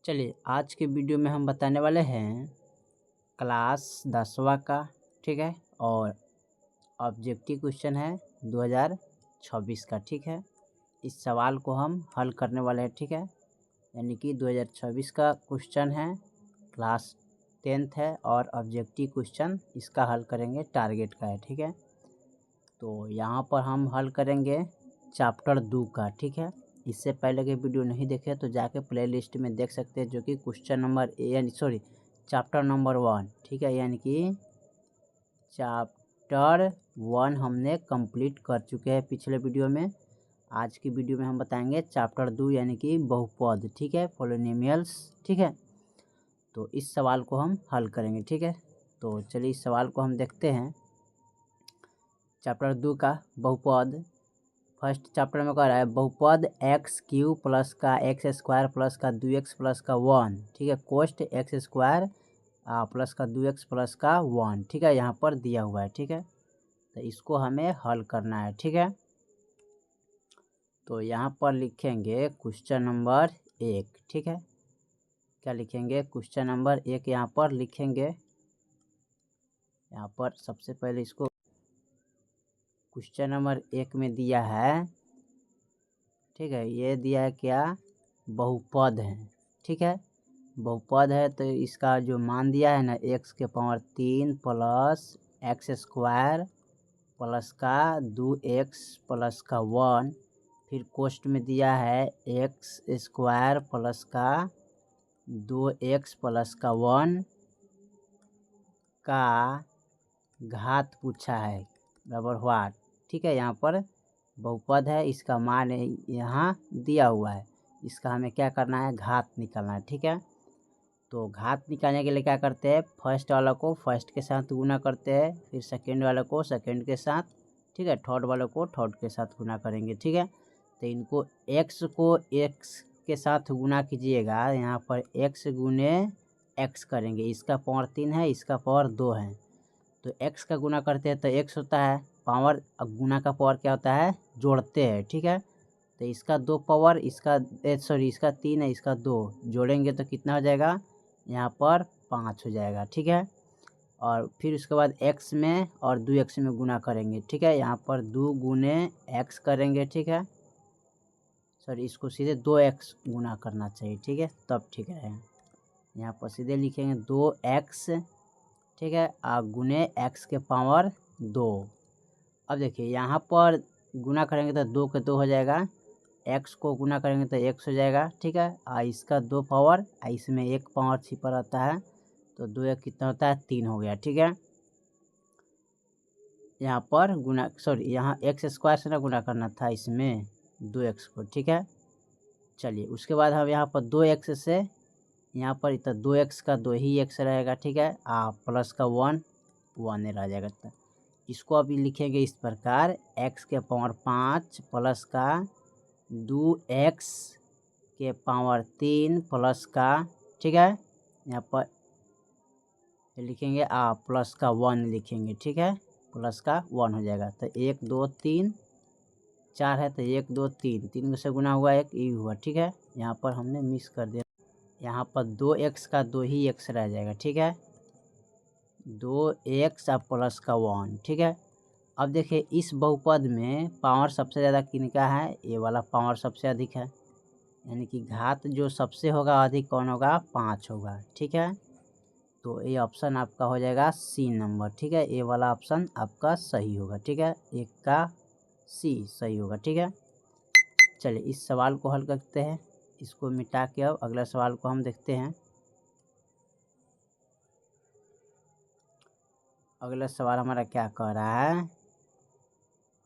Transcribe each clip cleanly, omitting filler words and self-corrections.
चलिए आज के वीडियो में हम बताने वाले हैं क्लास 10वां का, ठीक है। और ऑब्जेक्टिव क्वेश्चन है 2026 का, ठीक है। इस सवाल को हम हल करने वाले हैं, ठीक है। यानी कि 2026 का क्वेश्चन है, क्लास 10th है और ऑब्जेक्टिव क्वेश्चन इसका हल करेंगे, टारगेट का है, ठीक है। तो यहाँ पर हम हल करेंगे चैप्टर 2 का, ठीक है। इससे पहले के वीडियो नहीं देखे तो जाके प्लेलिस्ट में देख सकते हैं, जो कि क्वेश्चन नंबर चैप्टर नंबर 1, ठीक है। यानी कि चैप्टर 1 हमने कंप्लीट कर चुके हैं पिछले वीडियो में। आज की वीडियो में हम बताएंगे चैप्टर 2 यानी कि बहुपद, ठीक है, पॉलिनोमियल्स, ठीक है। तो इस सवाल को हम हल करेंगे, ठीक है। तो चलिए इस सवाल को हम देखते हैं। चैप्टर 2 का बहुपद, फर्स्ट चैप्टर में कह रहा है बहुपद एक्स क्यू प्लस का एक्स स्क्वायर प्लस का 2x प्लस का 1, ठीक है, कोष्ट एक्स स्क्वायर प्लस का 2x प्लस का 1, ठीक है, यहाँ पर दिया हुआ है, ठीक है। तो इसको हमें हल करना है, ठीक है। तो यहाँ पर लिखेंगे क्वेश्चन नंबर 1, ठीक है। क्या लिखेंगे? क्वेश्चन नंबर 1 यहाँ पर लिखेंगे। यहाँ पर सबसे पहले इसको क्वेश्चन नंबर 1 में दिया है, ठीक है। ये दिया है क्या? बहुपद है, ठीक है। बहुपद है तो इसका जो मान दिया है ना, x के power 3 plus x square plus का 2x प्लस का 1, फिर कोष्ट में दिया है एक्स स्क्वायर प्लस का 2x प्लस का 1 का घात पूछा है, बराबर व्हाट, ठीक है। यहाँ पर बहुपद है, इसका मान यहाँ दिया हुआ है, इसका हमें क्या करना है? घात निकालना है, ठीक है। तो घात निकालने के लिए क्या करते हैं? फर्स्ट वाला को फर्स्ट के साथ गुना करते हैं, फिर सेकेंड वाले को सेकेंड के साथ, ठीक है, थर्ड वाले को थर्ड के साथ गुना करेंगे, ठीक है। तो इनको x को x के साथ गुना कीजिएगा, यहाँ पर x गुने x करेंगे, इसका पावर 3 है, इसका पावर 2 है। तो x का गुना करते हैं तो x होता है पावर, अब गुना का पावर क्या होता है? जोड़ते हैं, ठीक है। तो इसका 2 पावर, इसका इसका 3 है, इसका 2 जोड़ेंगे तो कितना हो जाएगा? यहाँ पर 5 हो जाएगा, ठीक है। और फिर उसके बाद x में और 2x में गुना करेंगे, ठीक है। यहाँ पर 2 गुने x करेंगे, ठीक है। इसको सीधे 2x गुना करना चाहिए, ठीक है, तब ठीक रहेगा। यहाँ पर सीधे लिखेंगे 2x, ठीक है, गुने x के पावर 2। अब देखिए यहाँ पर गुना करेंगे तो 2 के 2 हो जाएगा, x को गुना करेंगे तो x हो जाएगा, ठीक है। इसका 2 पावर, इसमें 1 पावर छिपा रहता है, तो 2 1 कितना होता है? 3 हो गया, ठीक है। यहाँ पर गुना यहाँ एक्स स्क्वायर से ना गुना करना था इसमें 2x को, ठीक है। चलिए उसके बाद हम यहाँ पर 2x से यहाँ पर इतना 2x का 2 ही x रहेगा, ठीक है, प्लस का 1 रह जाएगा। तो इसको अभी लिखेंगे इस प्रकार, x के पावर 5 प्लस का 2x के पावर 3 प्लस का, ठीक है, यहाँ पर लिखेंगे प्लस का 1 लिखेंगे, ठीक है, प्लस का 1 हो जाएगा। तो 1 2 3 4 है, तो 1 2 3 3 से गुना हुआ 1 ये हुआ, ठीक है। यहाँ पर हमने मिस कर दिया, यहाँ पर 2x का 2 ही x रह जाएगा, ठीक है, 2x प्लस का 1, ठीक है। अब देखिए इस बहुपद में पावर सबसे ज़्यादा किनका है? ये वाला पावर सबसे अधिक है, यानी कि घात जो सबसे होगा अधिक कौन होगा? 5 होगा, ठीक है। तो ये ऑप्शन आपका हो जाएगा सी नंबर, ठीक है। ये वाला ऑप्शन आपका सही होगा, ठीक है, एक का सी सही होगा, ठीक है। चलिए इस सवाल को हल करते हैं, इसको मिटा के अब अगला सवाल को हम देखते हैं। अगला सवाल हमारा क्या कह रहा है?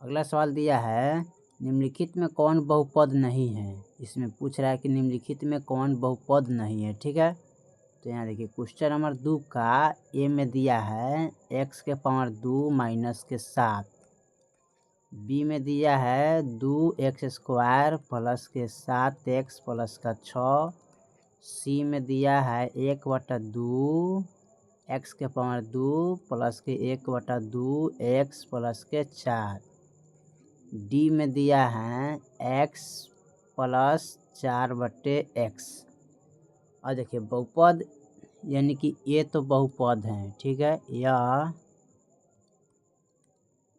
अगला सवाल दिया है निम्नलिखित में कौन बहुपद नहीं है। इसमें पूछ रहा है कि निम्नलिखित में कौन बहुपद नहीं है, ठीक है। तो यहाँ देखिए क्वेश्चन नंबर 2 का ए में दिया है x के पावर 2 माइनस के 7, बी में दिया है 2x स्क्वायर प्लस के 7x प्लस का 6, सी में दिया है 1/2 x के पावर 2 प्लस के 1/2 x प्लस के 4, डी में दिया है x प्लस 4/x। और देखिए बहुपद यानी कि ये तो बहुपद हैं, ठीक है, यह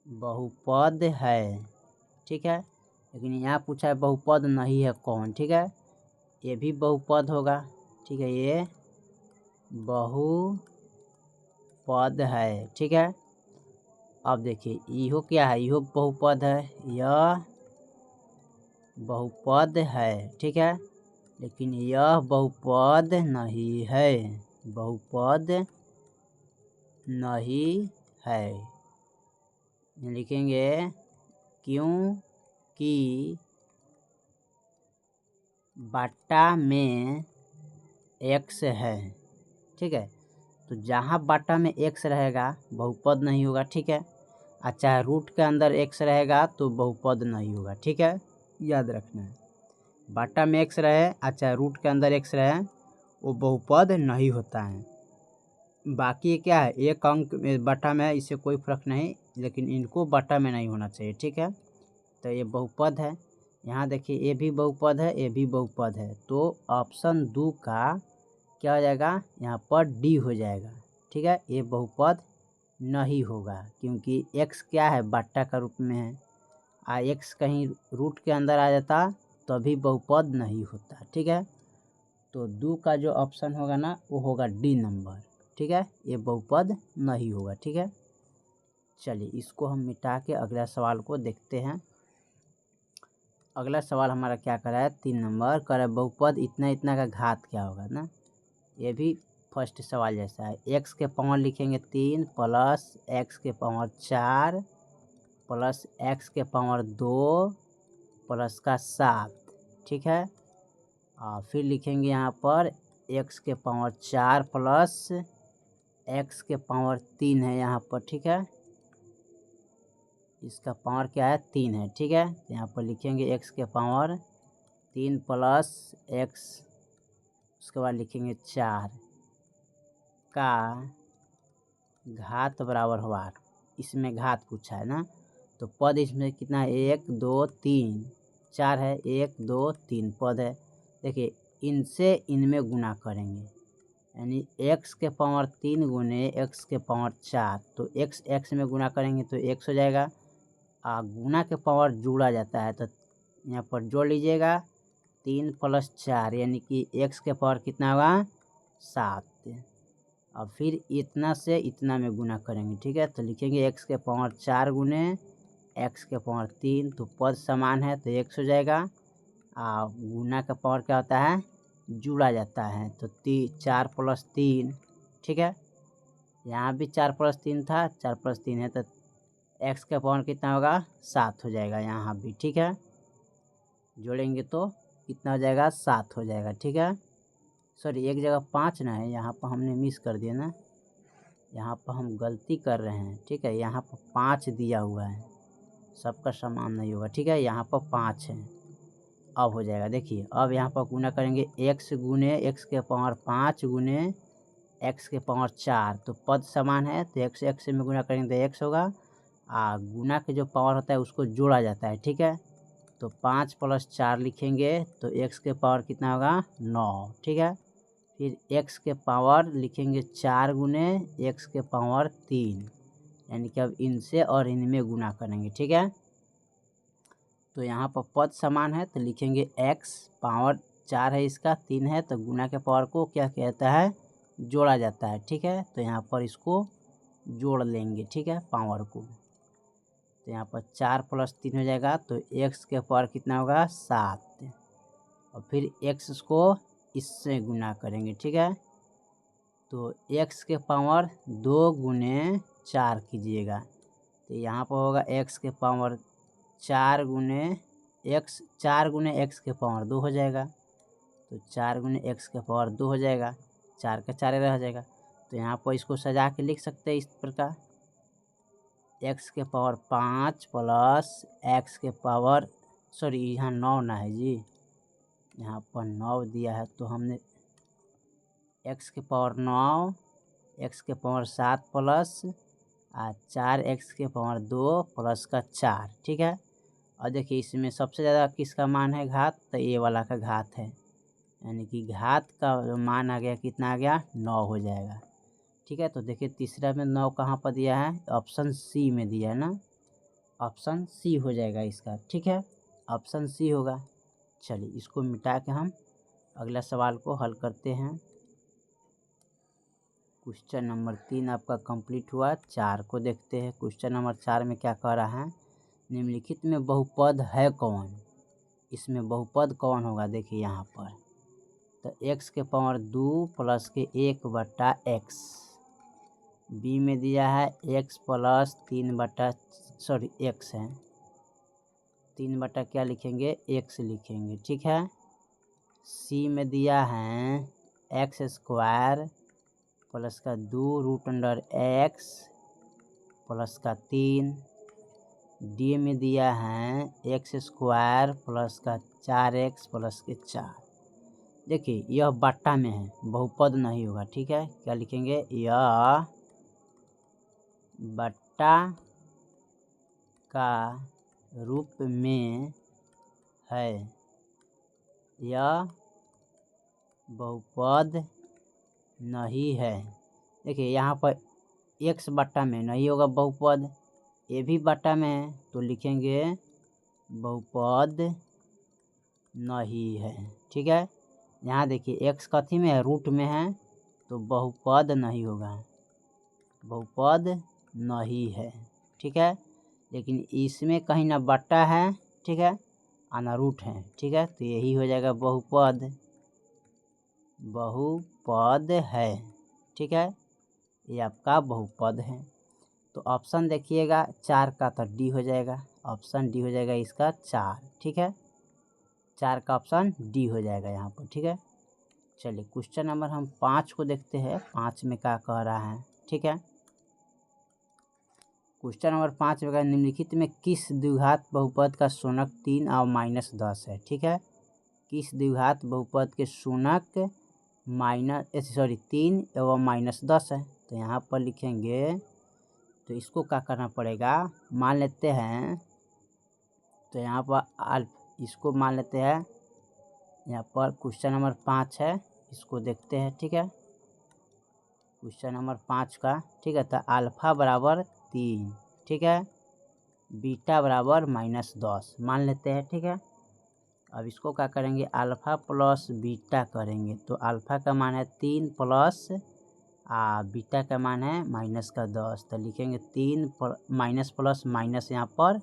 बहुपद है, ठीक है, लेकिन यहाँ पूछा है बहुपद नहीं है कौन, ठीक है, ये भी बहुपद होगा, ठीक है, ये बहुपद है, ठीक है। अब देखिए इहो क्या है, इहो बहुपद है, यह बहुपद है, ठीक है, लेकिन यह बहुपद नहीं है, बहुपद नहीं है, लिखेंगे क्योंकि बट्टा में x है, ठीक है, तो जहाँ बट्टा में x रहेगा बहुपद नहीं होगा, ठीक है, और चाहे रूट के अंदर x रहेगा तो बहुपद नहीं होगा, ठीक है, याद रखना है, बट्टा में x रहे और चाहे रूट के अंदर x रहे वो बहुपद नहीं होता है। बाकी क्या है, एक अंक बट्टा में है, इससे कोई फर्क नहीं, लेकिन इनको बट्टा में नहीं होना चाहिए, ठीक है, तो ये बहुपद है। यहाँ देखिए ये भी बहुपद है, ये भी बहुपद है, तो ऑप्शन 2 का क्या हो जाएगा, यहाँ पर डी हो जाएगा, ठीक है, ये बहुपद नहीं होगा क्योंकि x क्या है, बट्टा का रूप में है, आ x कहीं रूट के अंदर आ जाता तो अभी बहुपद नहीं होता, ठीक है, तो 2 का जो ऑप्शन होगा ना वो होगा डी नंबर, ठीक है, ये बहुपद नहीं होगा, ठीक है। चलिए इसको हम मिटा के अगला सवाल को देखते हैं। अगला सवाल हमारा क्या करा है, 3 नंबर कर बहुपद इतना इतना का घात क्या होगा ना, ये भी फर्स्ट सवाल जैसा है, x के पावर लिखेंगे 3 प्लस x के पावर 4 प्लस x के पावर 2 प्लस का 7, ठीक है, और फिर लिखेंगे यहाँ पर x के पावर 4 प्लस x के पावर 3 है यहाँ पर, ठीक है, इसका पावर क्या है 3 है, ठीक है, यहाँ पर लिखेंगे x के पावर 3 प्लस x, उसके बाद लिखेंगे 4 का घात बराबर हुआ, इसमें घात पूछा है ना, तो पद इसमें कितना है 1 2 3 4 है, 1 2 3 पद है। देखिए इनसे इनमें गुना करेंगे, यानी x के पावर 3 गुने x के पावर 4, तो x में गुना करेंगे तो x हो जाएगा, गुना के पावर जोड़ा जाता है तो यहाँ पर जोड़ लीजिएगा 3 प्लस 4 यानी कि x के पावर कितना होगा 7, अब फिर इतना से इतना में गुना करेंगे, ठीक है, तो लिखेंगे x के पावर 4 गुने x के पावर 3, तो पद समान है तो x हो जाएगा, गुना का पावर क्या होता है जुड़ा जाता है, तो 4 प्लस 3, ठीक है, यहाँ भी 4 प्लस 3 था, 4 प्लस 3 है तो x का पावर कितना होगा 7 हो जाएगा, यहाँ भी ठीक है, जोड़ेंगे तो कितना हो जाएगा 7 हो जाएगा, ठीक है, सॉरी एक जगह 5 ना है, यहाँ पर हमने मिस कर दिया ना, यहाँ पर हम गलती कर रहे हैं, ठीक है, यहाँ पर 5 दिया हुआ है, सबका समान नहीं होगा, ठीक है, यहाँ पर 5 है, अब हो जाएगा। देखिए अब यहाँ पर गुना करेंगे x गुने x के पावर 5 गुने x के पावर 4, तो पद समान है तो x में गुना करेंगे तो x होगा, गुना के जो पावर होता है उसको जोड़ा जाता है, ठीक है, तो 5 प्लस 4 लिखेंगे तो x के पावर कितना होगा 9, ठीक है, फिर x के पावर लिखेंगे 4 गुने x के पावर 3, यानी कि अब इनसे और इनमें गुना करेंगे, ठीक है, तो यहाँ पर पद समान है तो लिखेंगे x पावर 4 है, इसका 3 है, तो गुना के पावर को क्या कहता है जोड़ा जाता है, ठीक है, तो यहाँ पर इसको जोड़ लेंगे, ठीक है, पावर को, तो यहाँ पर 4 प्लस 3 हो जाएगा, तो x के पावर कितना होगा 7, और फिर x को इससे गुना करेंगे, ठीक है, तो x के पावर 2 गुने 4 कीजिएगा, तो यहाँ पर होगा x के पावर 4 गुने x के पावर 2 हो जाएगा, तो 4 गुने x के पावर 2 हो जाएगा, 4 का 4 रह जाएगा, तो यहाँ पर इसको सजा के लिख सकते हैं इस प्रकार, x के पावर 5 प्लस x के पावर, सॉरी यहाँ 9 ना है जी, यहाँ पर 9 दिया है, तो हमने x के पावर 9 x के पावर 7 प्लस 4 x के पावर 2 प्लस का 4, ठीक है, और देखिए इसमें सबसे ज़्यादा किसका मान है घात, तो ये वाला का घात है, यानी कि घात का मान आ गया कितना आ गया 9 हो जाएगा। ठीक है, तो देखिए तीसरा में 9 कहाँ पर दिया है, ऑप्शन सी में दिया है ना, ऑप्शन सी हो जाएगा इसका। ठीक है, ऑप्शन सी होगा। चलिए इसको मिटा के हम अगला सवाल को हल करते हैं। क्वेश्चन नंबर 3 आपका कंप्लीट हुआ। 4 को देखते हैं। क्वेश्चन नंबर 4 में क्या कह रहा है, निम्नलिखित में बहुपद है कौन। इसमें बहुपद कौन होगा, देखिए यहाँ पर तो x के पावर 2 प्लस के 1/x, बी में दिया है x प्लस 3/x है, 3 बटा क्या लिखेंगे x लिखेंगे। ठीक है, सी में दिया है x² प्लस का 2√x प्लस का 3, डी में दिया है x² प्लस का 4x प्लस के 4। देखिए यह बट्टा में है, बहुपद नहीं होगा। ठीक है, क्या लिखेंगे, यह बट्टा का रूप में है, यह बहुपद नहीं है। देखिए यहाँ पर x बट्टा में नहीं होगा बहुपद, ए भी बट्टा में है, तो लिखेंगे बहुपद नहीं है। ठीक है, यहाँ देखिए x कथी में है, रूट में है, तो बहुपद नहीं होगा, बहुपद नहीं है। ठीक है, लेकिन इसमें कहीं ना बट्टा है, ठीक है, और ना रूट है। ठीक है, तो यही हो जाएगा बहुपद, बहुपद है। ठीक है, ये आपका बहुपद है। तो ऑप्शन देखिएगा 4 का तो डी हो जाएगा, ऑप्शन डी हो जाएगा इसका 4। ठीक है, 4 का ऑप्शन डी हो जाएगा यहाँ पर। ठीक है, चलिए क्वेश्चन नंबर हम 5 को देखते हैं। 5 में क्या कह रहा है। ठीक है, क्वेश्चन नंबर 5 में निम्नलिखित में किस द्विघात बहुपद का शून्यक 3 और -10 है। ठीक है, किस द्विघात बहुपद के शून्यक 3 एवं -10 है। तो यहाँ पर लिखेंगे, तो इसको क्या करना पड़ेगा, मान लेते हैं, तो यहाँ पर इसको मान लेते हैं, यहाँ पर क्वेश्चन नंबर 5 है, इसको देखते हैं। ठीक है, क्वेश्चन नंबर 5 का, ठीक है, तो अल्फा बराबर 3, ठीक है, बीटा बराबर -10 मान लेते हैं। ठीक है, अब इसको क्या करेंगे, अल्फ़ा प्लस बीटा करेंगे, तो अल्फ़ा का मान है 3 प्लस बीटा का मान है -10, तो लिखेंगे 3 माइनस प्लस माइनस यहाँ पर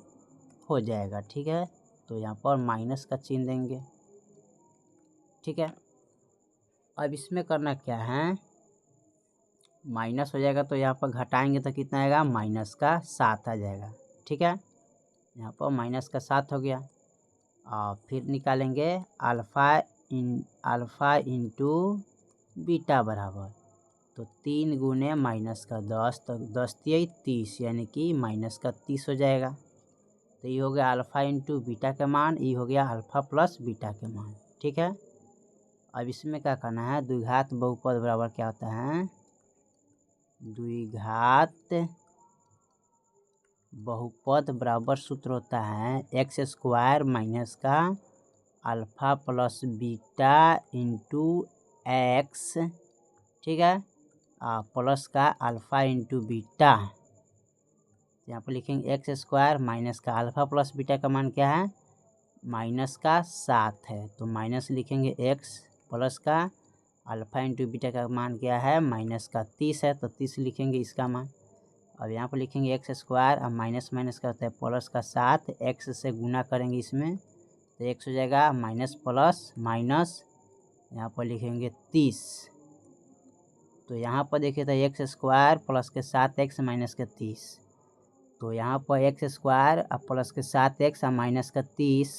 हो जाएगा। ठीक है, तो यहाँ पर माइनस का चिन्ह देंगे। ठीक है, अब इसमें करना क्या है, माइनस हो जाएगा तो यहाँ पर घटाएंगे तो कितना आएगा, -7 आ जाएगा। ठीक है, यहाँ पर -7 हो गया। और फिर निकालेंगे अल्फ़ा इंटू बीटा बराबर, तो 3 गुने -10, तो 10 × 30 यानी कि -30 हो जाएगा। तो ये हो गया अल्फ़ा इंटू बीटा का मान, ये हो गया अल्फ़ा प्लस बीटा के मान। ठीक है, अब इसमें क्या करना है, द्विघात बहुपद बराबर क्या होता है, द्विघात बहुपद बराबर सूत्र होता है x² माइनस का alpha plus beta into x, ठीक है, प्लस का अल्फ़ा इंटू बीटा। यहाँ पर लिखेंगे x² माइनस का अल्फ़ा प्लस बीटा का मान क्या है, -7 है, तो माइनस लिखेंगे x प्लस का अल्फ़ा इंटू बीटा का मान क्या है, -30 है, तो 30 लिखेंगे इसका मान। अब यहाँ पर लिखेंगे x² और माइनस माइनस का होता है प्लस का 7, x से गुना करेंगे इसमें, तो x हो जाएगा माइनस प्लस माइनस, यहाँ पर लिखेंगे 30। तो यहाँ पर देखिए तो x² प्लस के 7x माइनस के 30, तो यहाँ पर x² और प्लस के 7x और माइनस का 30।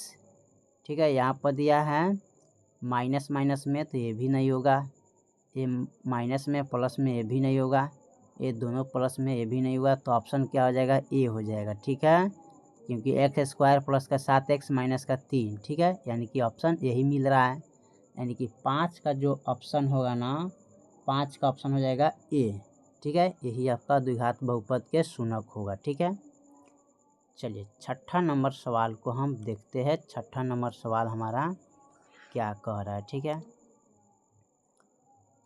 ठीक है, यहाँ पर दिया है माइनस माइनस में, तो ये भी नहीं होगा, ये माइनस में प्लस में ये भी नहीं होगा, ये दोनों प्लस में ये भी नहीं होगा, तो ऑप्शन क्या हो जाएगा, ए हो जाएगा। ठीक है, क्योंकि x² प्लस का 7x माइनस का 3, ठीक है, यानी कि ऑप्शन यही मिल रहा है, यानी कि 5 का जो ऑप्शन होगा ना, 5 का ऑप्शन हो जाएगा ए। ठीक है, यही आपका द्विघात बहुपद के शून्यक होगा। ठीक है, चलिए 6ठा नंबर सवाल को हम देखते हैं। 6ठा नंबर सवाल हमारा क्या कह रहा है। ठीक है,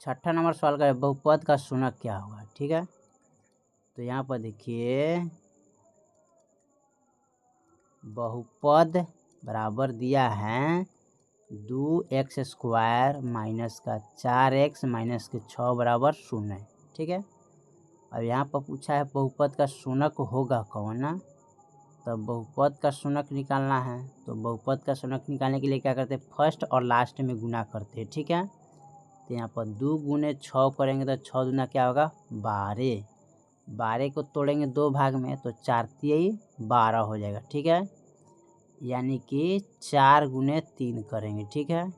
छठा नंबर सवाल का बहुपद का शूनक क्या होगा, ठीक है। तो यहाँ पर देखिए बहुपद बराबर दिया है 2x² माइनस का 4x माइनस के 6 बराबर 0, ठीक है। अब यहाँ पर पूछा है बहुपद का शूनक होगा कौन ना, तो बहुपद का शूनक निकालना है। तो बहुपद का शूनक निकालने के लिए क्या करते हैं, फर्स्ट और लास्ट में गुना करते हैं, ठीक है। तो यहाँ पर 2 गुने 6 करेंगे तो 6 दूना क्या होगा 12, 12 को तोड़ेंगे 2 भाग में तो 4 तिहाई 12 हो जाएगा, ठीक है। यानी कि 4 गुने 3 करेंगे, ठीक है।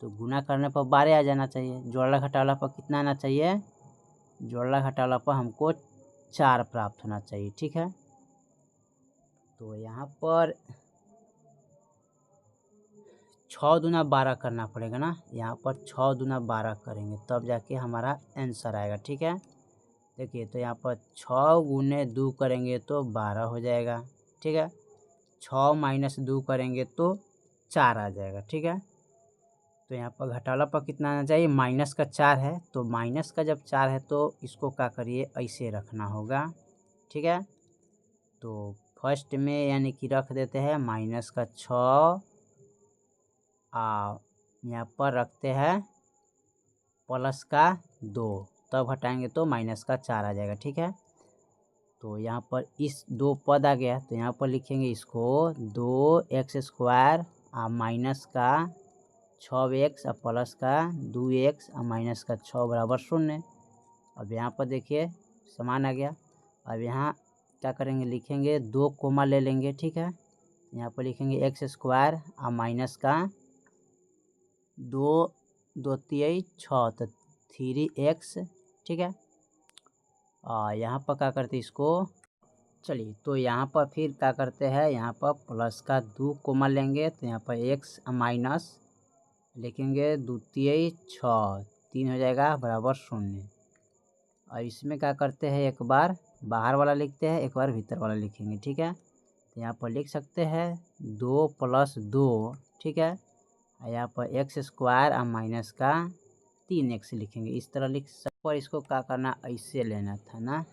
तो गुना करने पर 12 आ जाना चाहिए, जोड़ला घटावला पर कितना आना चाहिए, जोड़ला घटावला पर हमको 4 प्राप्त होना चाहिए, ठीक है। तो यहाँ पर 6 दूना 12 करना पड़ेगा ना, यहाँ पर 6 दूना 12 करेंगे तब जाके हमारा आंसर आएगा, ठीक है। देखिए तो यहाँ पर 6 गुने 2 करेंगे तो 12 हो जाएगा, ठीक है। 6 माइनस 2 करेंगे तो 4 आ जाएगा, ठीक है। तो यहाँ पर घटावला पर कितना आना चाहिए, माइनस का 4 है, तो माइनस का जब 4 है तो इसको क्या करिए ऐसे रखना होगा, ठीक है। तो फर्स्ट में यानी कि रख देते हैं माइनस का 6, यहाँ पर रखते हैं प्लस का 2, तब हटाएंगे तो माइनस का 4 आ जाएगा, ठीक है। तो यहाँ पर इस 2 पद आ गया तो यहाँ पर लिखेंगे इसको 2x² माइनस का 6x प्लस का 2x माइनस का 6 बराबर 0। अब यहाँ पर देखिए समान आ गया। अब यहाँ क्या करेंगे, लिखेंगे 2 कोमा ले लेंगे, ठीक है। यहाँ पर लिखेंगे x² माइनस का 2 2 तिहाई 6 तो 3x, ठीक है। यहाँ पर क्या करते इसको, चलिए तो यहाँ पर फिर क्या करते हैं, यहाँ पर प्लस का 2 कोमा लेंगे तो यहाँ पर x माइनस लिखेंगे 2 तिहाई 6, 3 हो जाएगा बराबर 0। और इसमें क्या करते हैं, एक बार बाहर वाला लिखते हैं, एक बार भीतर वाला लिखेंगे, ठीक है। तो यहाँ पर लिख सकते हैं 2 + 2, ठीक है। यहाँ पर x² माइनस का 3x लिखेंगे, इस तरह लिख सकते। पर इसको क्या करना, ऐसे लेना था ना,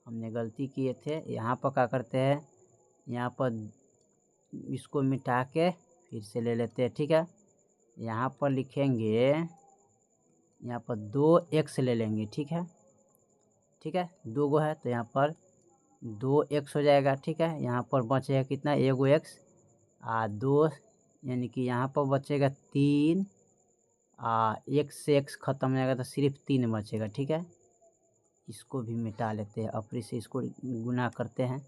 हमने गलती किए थे। यहाँ पर क्या करते हैं, यहाँ पर इसको मिटा के फिर से ले लेते हैं, ठीक है। यहाँ पर लिखेंगे, यहाँ पर 2x ले लेंगे, ठीक है, ठीक है। 2 गो है तो यहाँ पर 2x हो जाएगा, ठीक है। यहाँ पर बचेगा कितना, एगो x 2, यानी कि यहाँ पर बचेगा 3, x से x खत्म हो जाएगा तो सिर्फ 3 बचेगा, ठीक है। इसको भी मिटा लेते हैं, अब फिर से इसको गुना करते हैं।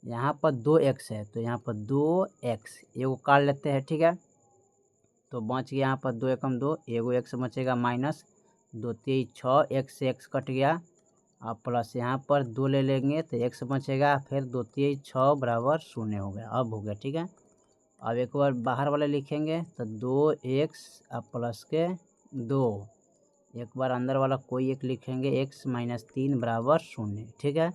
यहाँ पर 2x है तो यहाँ पर 2x एगो काट लेते हैं, ठीक है। तो बच गया यहाँ पर 2 एकम 2, एगो x बचेगा माइनस 2 3 6, x से x कट गया, अब प्लस यहाँ पर 2 ले लेंगे तो x बचेगा, फिर 2 3 6 बराबर 0 हो गया, अब हो गया, ठीक है। अब एक बार बाहर वाले लिखेंगे तो 2x प्लस के 2, एक बार अंदर वाला कोई एक लिखेंगे x माइनस 3 बराबर 0, ठीक है।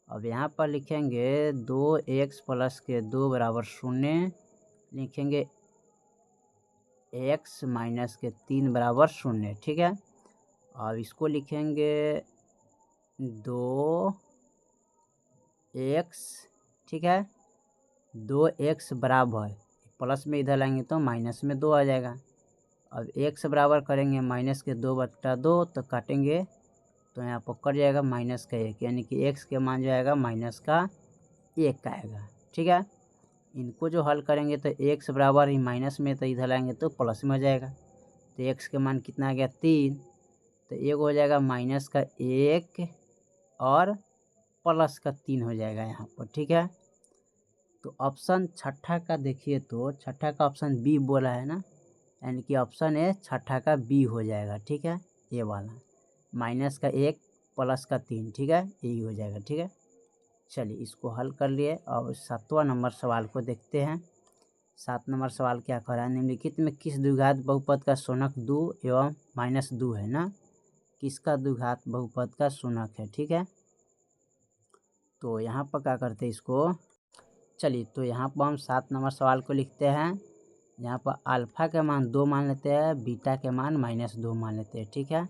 अब यहाँ पर लिखेंगे 2x प्लस के 2 बराबर 0, लिखेंगे x माइनस के 3 बराबर 0, ठीक है। अब इसको लिखेंगे 2x, ठीक है, 2x बराबर प्लस में इधर लाएंगे तो माइनस में 2 आ जाएगा। अब x बराबर करेंगे माइनस के 2/2 तो काटेंगे तो यहाँ पर कट जाएगा माइनस का 1, यानी कि x के मान जो आएगा माइनस का 1 आएगा, ठीक है। इनको जो हल करेंगे तो x बराबर ही माइनस में तो इधर लाएंगे तो प्लस में हो जाएगा, तो x के मान कितना आ गया 3, तो एक हो जाएगा माइनस का 1 और प्लस का 3 हो जाएगा यहाँ पर, ठीक है। तो ऑप्शन छठा का देखिए तो छठा का ऑप्शन बी बोला है ना, यानी कि ऑप्शन ए छठा का बी हो जाएगा, ठीक है, ये वाला माइनस का 1 प्लस का 3, ठीक है, यही हो जाएगा, ठीक है। चलिए इसको हल कर लिए। अब 7वां नंबर सवाल को देखते हैं। 7 नंबर सवाल क्या कह रहा है, निम्नलिखित में किस द्विघात बहुपद का शूनक 2 एवं -2 है ना, किसका द्विघात बहुपद का शूनक है, ठीक है। तो यहाँ पर क्या करते हैं इसको, चलिए तो यहाँ पर हम 7 नंबर सवाल को लिखते हैं यहाँ पर अल्फ़ा के मान 2 मान लेते हैं, बीटा के मान -2 मान लेते हैं, ठीक है।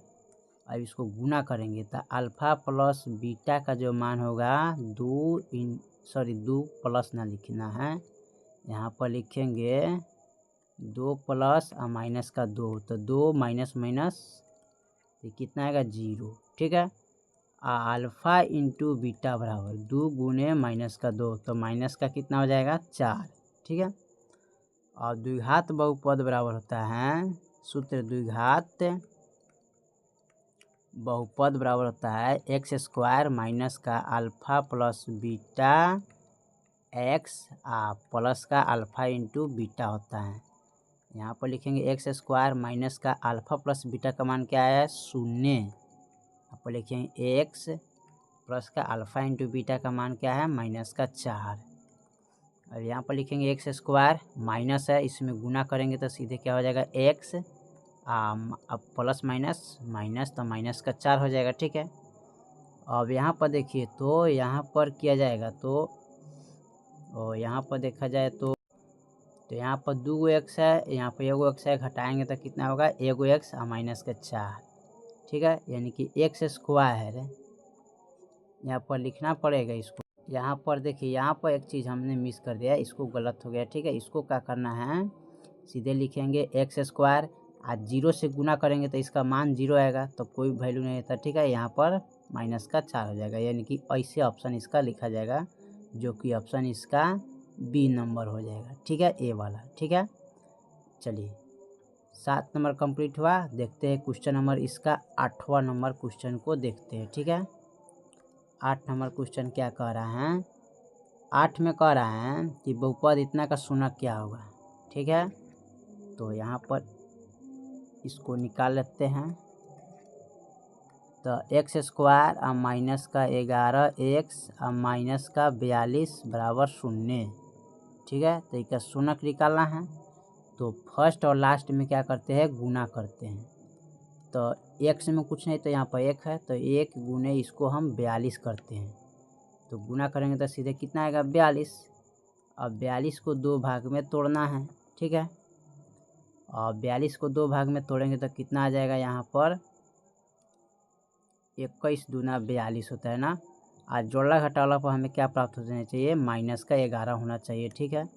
अब इसको गुना करेंगे तो अल्फ़ा प्लस बीटा का जो मान होगा 2 प्लस ना लिखना है, यहाँ पर लिखेंगे 2 प्लस और माइनस का 2, तो 2 माइनस माइनस ये कितना आएगा 0, ठीक है। अल्फ़ा इंटू बीटा बराबर 2 गुने माइनस का 2, तो माइनस का कितना हो जाएगा 4, ठीक है। और द्विघात बहुपद बराबर होता है, सूत्र द्विघात बहुपद बराबर होता है एक्स स्क्वायर माइनस का alpha plus beta x plus का अल्फ़ा इंटू बीटा होता है। यहाँ पर लिखेंगे एक्स स्क्वायर माइनस का अल्फ़ा प्लस बीटा का मान क्या है 0। यहाँ पर लिखेंगे एक्स प्लस का अल्फ़ा इंटू बीटा का मान क्या है -4। और यहाँ पर लिखेंगे एक्स स्क्वायर माइनस है, इसमें गुना करेंगे तो सीधे क्या हो जाएगा एक्स, अब प्लस माइनस माइनस तो माइनस का 4 हो जाएगा, ठीक है। अब यहाँ पर देखिए तो यहाँ पर किया जाएगा तो यहाँ पर देखा जाए तो यहाँ पर 2 एक्स है, यहाँ पर 1 एक्स है, घटाएंगे तो कितना होगा 1 एक्स और माइनस का 4, ठीक है। यानी कि एक्स स्क्वायर यहाँ पर लिखना पड़ेगा इसको। यहाँ पर देखिए यहाँ पर एक चीज़ हमने मिस कर दिया, इसको गलत हो गया, ठीक है। इसको क्या करना है, सीधे लिखेंगे एक्स स्क्वायर आज 0 से गुना करेंगे तो इसका मान 0 आएगा, तो कोई वैल्यू नहीं रहता, ठीक है। यहाँ पर माइनस का 4 हो जाएगा, यानी कि ऐसे ऑप्शन इसका लिखा जाएगा, जो कि ऑप्शन इसका बी नंबर हो जाएगा, ठीक है, ए वाला, ठीक है। चलिए 7 नंबर कंप्लीट हुआ। देखते हैं क्वेश्चन नंबर इसका 8वां नंबर क्वेश्चन को देखते हैं, ठीक है। 8 नंबर क्वेश्चन क्या कह रहा है, 8 में कह रहा है कि बहुपद इतना का शून्य क्या होगा, ठीक है। तो यहाँ पर इसको निकाल लेते हैं, तो एक्स स्क्वायर और माइनस का 11 एक्स और माइनस का 42 बराबर 0, ठीक है। तो इसका शून्य निकालना है, तो फर्स्ट और लास्ट में क्या करते हैं गुना करते हैं। तो एक्स में कुछ नहीं तो यहाँ पर 1 है, तो 1 गुने इसको हम 42 करते हैं, तो गुना करेंगे तो सीधे कितना आएगा 42। अब 42 को 2 भाग में तोड़ना है, ठीक है। और 42 को 2 भाग में तोड़ेंगे तो कितना आ जाएगा, यहाँ पर 21 दूना 42 होता है ना। आज जोड़ला घटावला पर हमें क्या प्राप्त हो जाना चाहिए, माइनस का 11 होना चाहिए, ठीक है।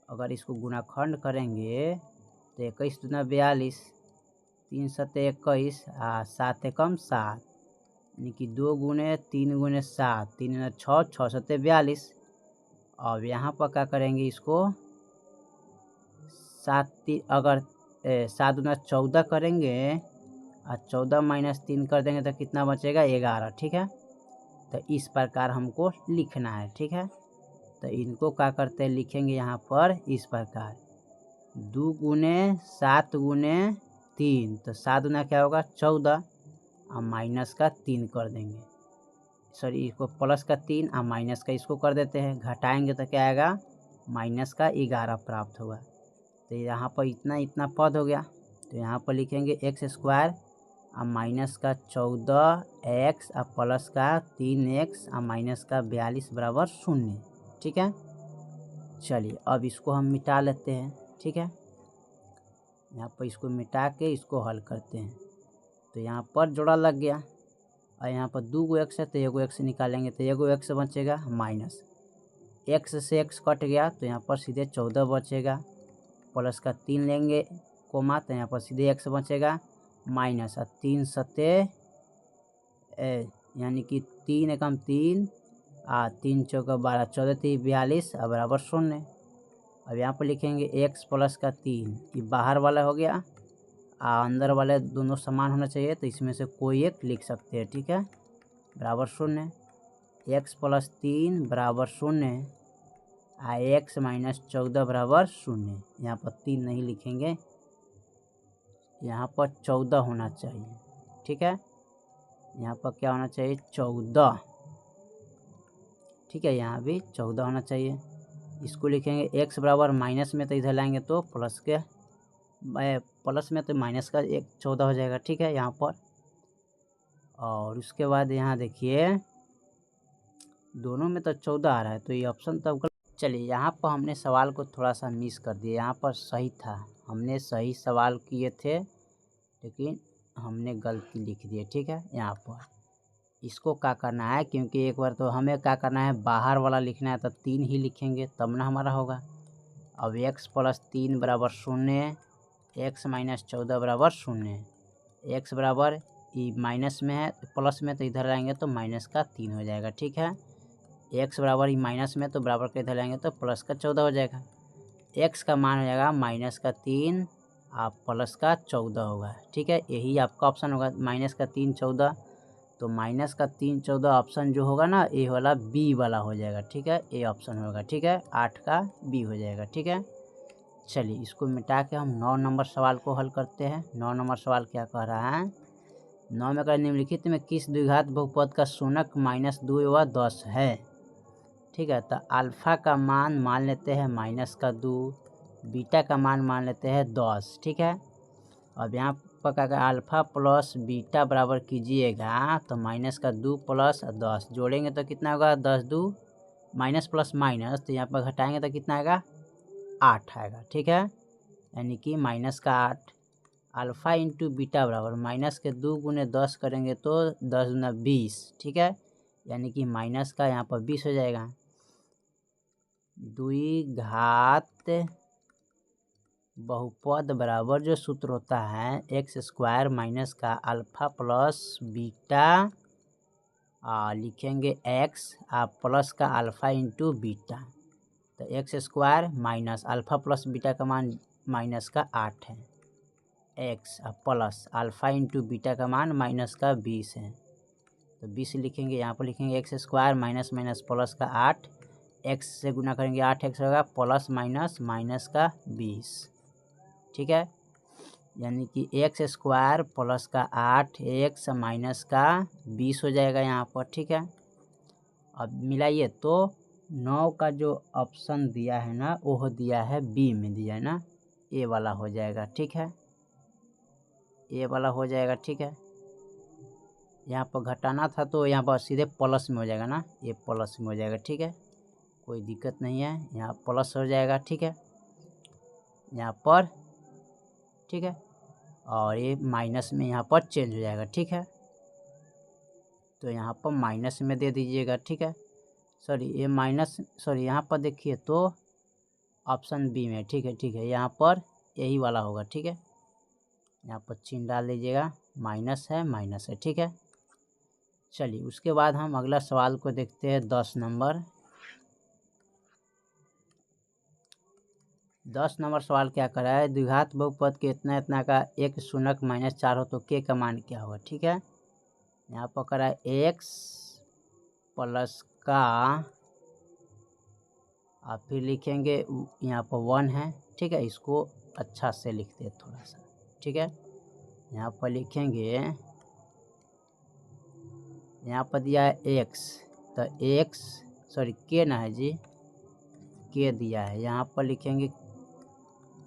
अगर इसको गुणाखंड करेंगे तो 21 दूना 42, 3 सत्ते 21 और 7 एकम 7, यानी कि 2 गुने 3 गुने 7, 3 गुने 6, 6 सत्ते 42। अब यहाँ पर क्या करेंगे इसको 7 दूना 14 करेंगे और 14 माइनस 3 कर देंगे तो कितना बचेगा 11, ठीक है। तो इस प्रकार हमको लिखना है, ठीक है। तो इनको क्या करते हैं लिखेंगे यहाँ पर इस प्रकार 2 गुने 7 गुने 3, तो 7 गुना क्या होगा 14 और माइनस का 3 कर देंगे, सॉरी इसको प्लस का 3 और माइनस का इसको कर देते हैं, घटाएंगे तो क्या आएगा माइनस का 11 प्राप्त होगा। तो यहाँ पर इतना पद हो गया, तो यहाँ पर लिखेंगे एक्स स्क्वायर और माइनस का 14 एक्स और प्लस का 3 एक्स और माइनस का 42 बराबर 0, ठीक है। चलिए अब इसको हम मिटा लेते हैं, ठीक है। यहाँ पर इसको मिटा के इसको हल करते हैं, तो यहाँ पर जोड़ा लग गया और यहाँ पर 2 एक्स है तो 1 एक्स निकालेंगे तो 1 एक्स बचेगा, माइनस एक्स से एक्स कट गया तो यहाँ पर सीधे 14 बचेगा, प्लस का 3 लेंगे कोमा तो यहाँ पर सीधे एक्स बचेगा, माइनस 3 सत्ते यानी कि 3 एकम 3 3 चौका 12, 14 3 42 और बराबर 0। अब यहाँ पर लिखेंगे एक्स प्लस का 3, ये बाहर वाला हो गया अंदर वाले दोनों समान होना चाहिए, तो इसमें से कोई एक लिख सकते हैं, ठीक है, बराबर 0। एक्स प्लस 3 बराबर 0 एक्स माइनस 14 बराबर 0। यहाँ पर 3 नहीं लिखेंगे, यहाँ पर 14 होना चाहिए, ठीक है। यहाँ पर क्या होना चाहिए 14, ठीक है, यहाँ भी 14 होना चाहिए। इसको लिखेंगे एक्स बराबर माइनस में तो इधर लाएंगे तो प्लस में तो माइनस का 14 हो जाएगा, ठीक है यहाँ पर। और उसके बाद यहाँ देखिए दोनों में तो 14 आ रहा है, तो ये ऑप्शन तो चलिए यहाँ पर हमने सवाल को थोड़ा सा मिस कर दिया, यहाँ पर सही था, हमने सही सवाल किए थे लेकिन हमने गलती लिख दी, ठीक है। यहाँ पर इसको क्या करना है, क्योंकि एक बार तो हमें क्या करना है, बाहर वाला लिखना है तो 3 ही लिखेंगे तब ना हमारा होगा। अब x + 3 = 0, x - 14 = 0, x बराबर ये माइनस में है प्लस में तो इधर लाएंगे तो -3 हो जाएगा, ठीक है। x बराबर ये माइनस में तो बराबर के इधर लाएंगे तो +14 हो जाएगा। x का मान हो जाएगा -3 और +14 होगा, ठीक है। यही आपका ऑप्शन होगा, -3 14, तो -3 14 ऑप्शन जो होगा ना ये वाला बी वाला हो जाएगा, ठीक है। ये ऑप्शन होगा, ठीक है, 8 का बी हो जाएगा, ठीक है। चलिए इसको मिटा के हम 9 नंबर सवाल को हल करते हैं। 9 नंबर सवाल क्या कह रहा है, 9 में अगर निम्नलिखित में किस द्विघात बहुपद का शूनक -2 व 10 है, ठीक है। तो अल्फ़ा का मान लेते हैं -2, बीटा का मान लेते हैं 10, ठीक है। अब यहाँ पर अगर अल्फ़ा प्लस बीटा बराबर कीजिएगा तो -2 + 10 जोड़ेंगे तो कितना होगा, 10 2 माइनस प्लस माइनस, तो यहाँ पर घटाएंगे तो कितना आएगा, 8 आएगा, ठीक है। यानी कि -8 अल्फ़ा इंटू बीटा बराबर -2 × 10 करेंगे तो 10 × 20, ठीक है। यानी कि माइनस का यहाँ पर 20 हो जाएगा। द्विघात बहुपद बराबर जो सूत्र होता है x² माइनस का अल्फ़ा प्लस बीटा लिखेंगे x प्लस का अल्फ़ा इंटू बीटा, तो x² minus alpha plus beta का मान -8 है, x plus alpha into beta का मान -20 है, तो 20 लिखेंगे। यहाँ पर लिखेंगे x² माइनस प्लस का 8, x से गुना करेंगे 8x होगा, प्लस माइनस -20, ठीक है। यानी कि x² प्लस का 8x माइनस का 20 हो जाएगा यहाँ पर, ठीक है। अब मिलाइए तो 9 का जो ऑप्शन दिया है ना वो दिया है बी में दिया है ना, ए वाला हो जाएगा, ठीक है, ए वाला हो जाएगा, ठीक है। यहाँ पर घटाना था तो यहाँ पर सीधे प्लस में हो जाएगा ना, ये प्लस में हो जाएगा, ठीक है, कोई दिक्कत नहीं है, यहाँ प्लस हो जाएगा, ठीक है, यहाँ पर, ठीक है, और ये माइनस में यहाँ पर चेंज हो जाएगा, ठीक है। तो यहाँ पर माइनस में दे दीजिएगा, ठीक है, यहाँ पर देखिए तो ऑप्शन बी में, ठीक है, ठीक है, यहाँ पर यही वाला होगा, ठीक है, यहाँ पर चिन्ह डाल दीजिएगा, माइनस है, ठीक है। चलिए उसके बाद हम अगला सवाल को देखते हैं, 10 नंबर। 10 नंबर सवाल क्या कर रहा है, द्विघात बहुपद के इतना का एक शून्यक -4 हो तो के का मान क्या होगा, ठीक है। यहाँ पर कर रहा है x प्लस का, आप फिर लिखेंगे यहाँ पर 1 है, ठीक है, इसको अच्छा से लिखते हैं थोड़ा सा, ठीक है। यहाँ पर लिखेंगे, यहाँ पर दिया है x, तो के ना है जी, के दिया है, यहाँ पर लिखेंगे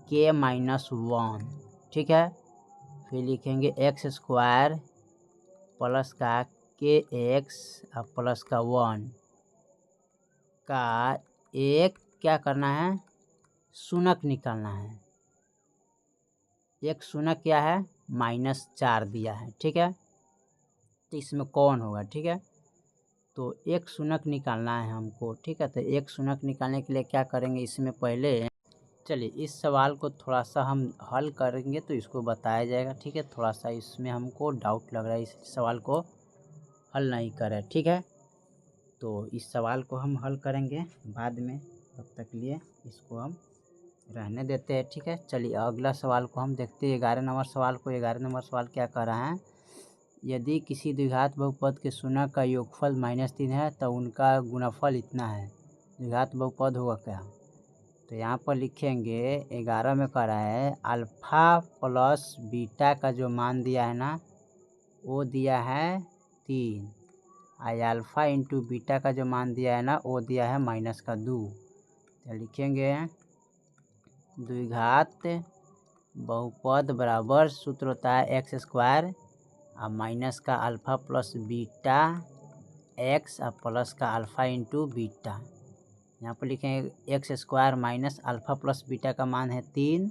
k - 1, ठीक है। फिर लिखेंगे x² प्लस का kx प्लस का 1 का एक क्या करना है, शूनक निकालना है। एक शूनक क्या है, -4 दिया है, ठीक है, तो इसमें कौन होगा, ठीक है। तो एक शूनक निकालना है हमको, ठीक है। तो एक शूनक निकालने के लिए क्या करेंगे, इसमें पहले चलिए इस सवाल को थोड़ा सा हम हल करेंगे तो इसको बताया जाएगा, ठीक है। थोड़ा सा इसमें हमको डाउट लग रहा है, इस सवाल को हल नहीं करें, ठीक है। तो इस सवाल को हम हल करेंगे बाद में, तब तक लिए इसको हम रहने देते हैं, ठीक है। चलिए अगला सवाल को हम देखते हैं, 11 नंबर सवाल को। 11 नंबर सवाल क्या कर रहा है, यदि किसी द्विघात बहुपद के शूनक का योगफल -3 है तो उनका गुणनफल इतना है, द्विघात बहुपद होगा क्या। तो यहाँ पर लिखेंगे 11 में कह रहा है अल्फ़ा प्लस बीटा का जो मान दिया है ना वो दिया है 3, और अल्फ़ा इंटू बीटा का जो मान दिया है ना वो दिया है -2। तो लिखेंगे द्विघात बहुपद बराबर सूत्र होता है x² और माइनस का अल्फ़ा प्लस बीटा x और प्लस का अल्फ़ा इंटू बीटा, यहाँ पर लिखेंगे x square minus alpha plus beta का मान है 3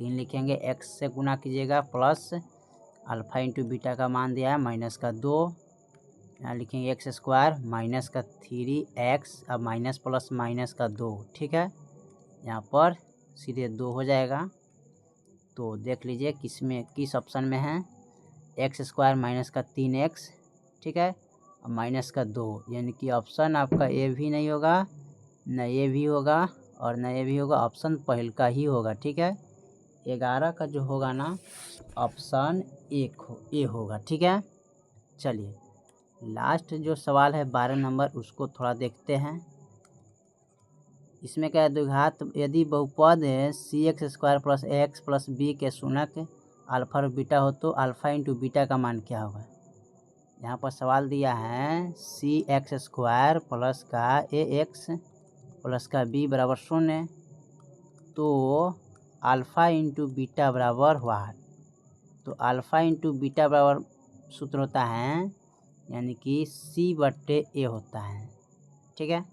लिखेंगे, एक्स से गुना कीजिएगा प्लस अल्फ़ा इंटू बीटा का मान दिया है माइनस का 2, यहाँ लिखेंगे एक्स स्क्वायर माइनस का 3x, अब माइनस प्लस माइनस का 2, ठीक है। यहाँ पर सीधे 2 हो जाएगा। तो देख लीजिए किस ऑप्शन में है, एक्स स्क्वायर माइनस का 3x, ठीक है, और माइनस का 2, यानी कि ऑप्शन आपका ए भी नहीं होगा, न ये भी होगा और न ये भी होगा, ऑप्शन पहल का ही होगा, ठीक है। 11 का जो होगा ना ऑप्शन ए होगा, ठीक है। चलिए लास्ट जो सवाल है 12 नंबर, उसको थोड़ा देखते हैं। इसमें क्या है, द्विघात यदि बहुपद है C X square plus X plus B के शून्यक अल्फ़ा और बीटा हो तो अल्फ़ा इंटू बीटा का मान क्या होगा। यहाँ पर सवाल दिया है सी एक्स स्क्वायर प्लस का ए एक्स प्लस का बी बराबर 0, तो अल्फ़ा इंटू बीटा बराबर वाट। तो अल्फ़ा इंटू बीटा बराबर सूत्र होता है यानी कि C/A होता है, ठीक है,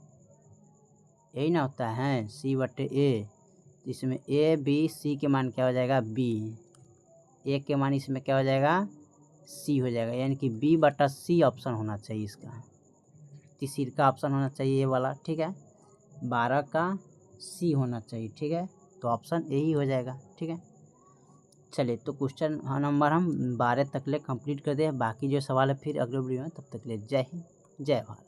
यही ना होता है C/A। तो इसमें A B C के मान क्या हो जाएगा, B, A के मान इसमें क्या हो जाएगा, C हो जाएगा, यानी कि B/C ऑप्शन होना चाहिए, इसका तीसरी का ऑप्शन होना चाहिए ये वाला, ठीक है। 12 का C होना चाहिए, ठीक है, तो ऑप्शन यही हो जाएगा, ठीक है। चलिए तो क्वेश्चन नंबर हम 12 तक ले कंप्लीट कर दें, बाकी जो सवाल है फिर अगले वीडियो में, तब तक ले जय हिंद जय भारत।